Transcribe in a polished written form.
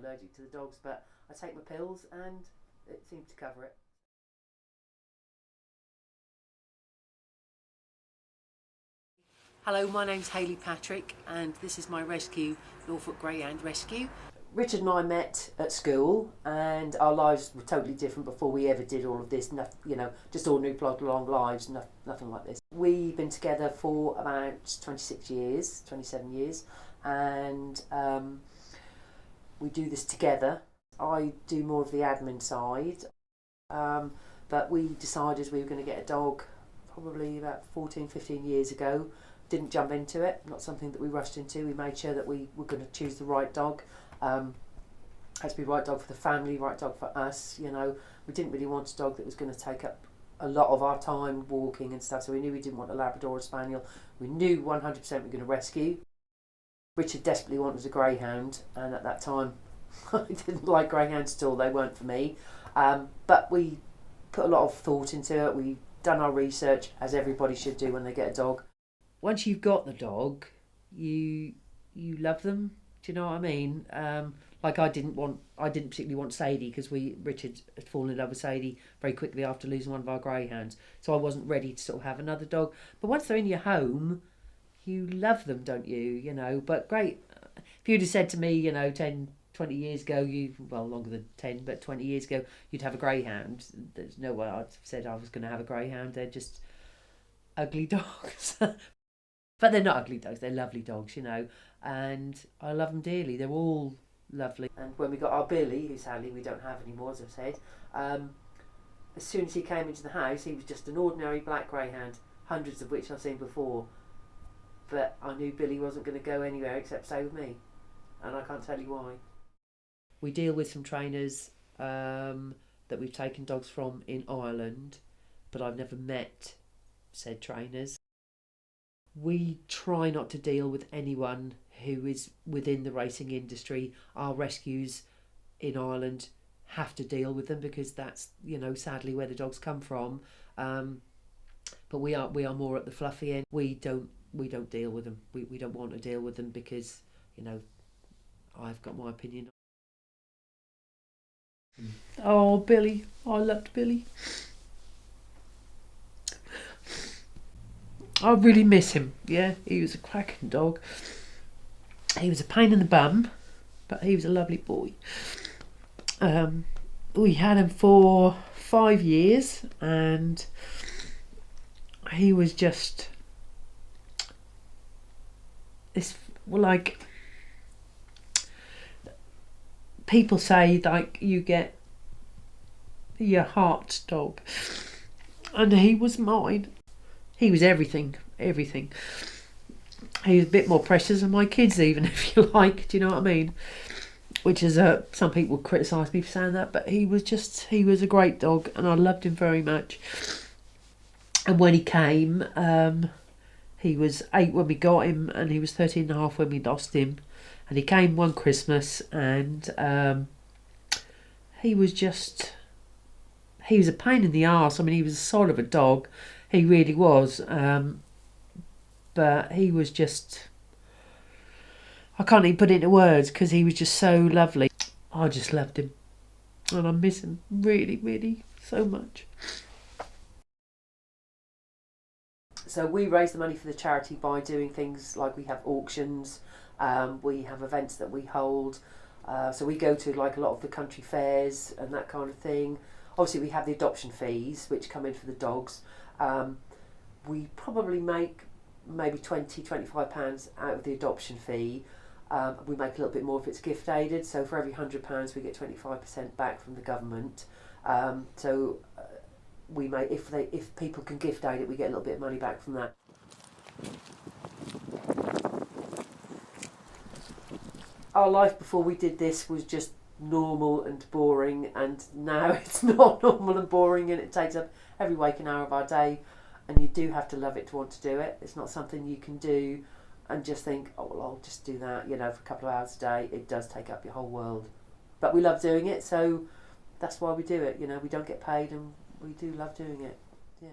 allergic to the dogs, but I take my pills and it seems to cover it. Hello, my name's Pattrick and this is my rescue, Norfolk Greyhound Rescue. Richard and I met at school and our lives were totally different before we ever did all of this, just ordinary plod along lives, nothing like this. We've been together for about 27 years and we do this together. I do more of the admin side, but we decided we were going to get a dog probably about 15 years ago. Didn't jump into it, not something that we rushed into. We made sure that we were going to choose the right dog. Had to be the right dog for the family, right dog for us. We didn't really want a dog that was going to take up a lot of our time walking and stuff, so we knew we didn't want a Labrador or a Spaniel. We knew 100% we were going to rescue. Richard desperately wanted a Greyhound, and at that time I didn't like Greyhounds at all. They weren't for me, but we put a lot of thought into it. We've done our research, as everybody should do when they get a dog. Once you've got the dog, you love them. Do you know what I mean? Like I didn't particularly want Sadie because Richard had fallen in love with Sadie very quickly after losing one of our Greyhounds. So I wasn't ready to sort of have another dog. But once they're in your home, you love them, don't you? But great. If you'd have said to me, 10, 20 years ago, longer than 10, but 20 years ago, you'd have a Greyhound. There's no way I'd have said I was going to have a Greyhound. They're just ugly dogs. But they're not ugly dogs, they're lovely dogs, and I love them dearly. They're all lovely. And when we got our Billy, who's Sally, we don't have anymore, as I've said, as soon as he came into the house, he was just an ordinary black Greyhound, hundreds of which I've seen before. But I knew Billy wasn't going to go anywhere except stay with me, and I can't tell you why. We deal with some trainers that we've taken dogs from in Ireland, but I've never met said trainers. We try not to deal with anyone who is within the racing industry. Our rescues in Ireland have to deal with them because that's, sadly where the dogs come from. But we are more at the fluffy end. We don't deal with them. We don't want to deal with them because, I've got my opinion. Oh, Billy. I loved Billy. I really miss him. Yeah, he was a cracking dog. He was a pain in the bum, but he was a lovely boy. We had him for 5 years and he was just people say you get your heart dog, and he was mine. He was everything. He was a bit more precious than my kids even, if you like, do you know what I mean? Which is, some people criticise me for saying that, but he was a great dog and I loved him very much. And when he came, he was 8 when we got him and he was 13 and a half when we lost him. And he came one Christmas and he was a pain in the arse. I mean, he was a soul of a dog. He really was. But he was just... I can't even put it into words because he was just so lovely. I just loved him. And I miss him really, really so much. So we raise the money for the charity by doing things like we have auctions, we have events that we hold. So we go to like a lot of the country fairs and that kind of thing. Obviously we have the adoption fees which come in for the dogs. We probably make maybe £20-25 out of the adoption fee. We make a little bit more if it's gift aided, so for every £100 we get 25% back from the government. We make, if people can gift aid it, we get a little bit of money back from that. Our life before we did this was just normal and boring, and now it's not normal and boring, and it takes up every waking hour of our day. And you do have to love it to want to do it. It's not something you can do and just think, oh, well, I'll just do that, for a couple of hours a day. It does take up your whole world. But we love doing it, so that's why we do it. We don't get paid and we do love doing it. Yeah.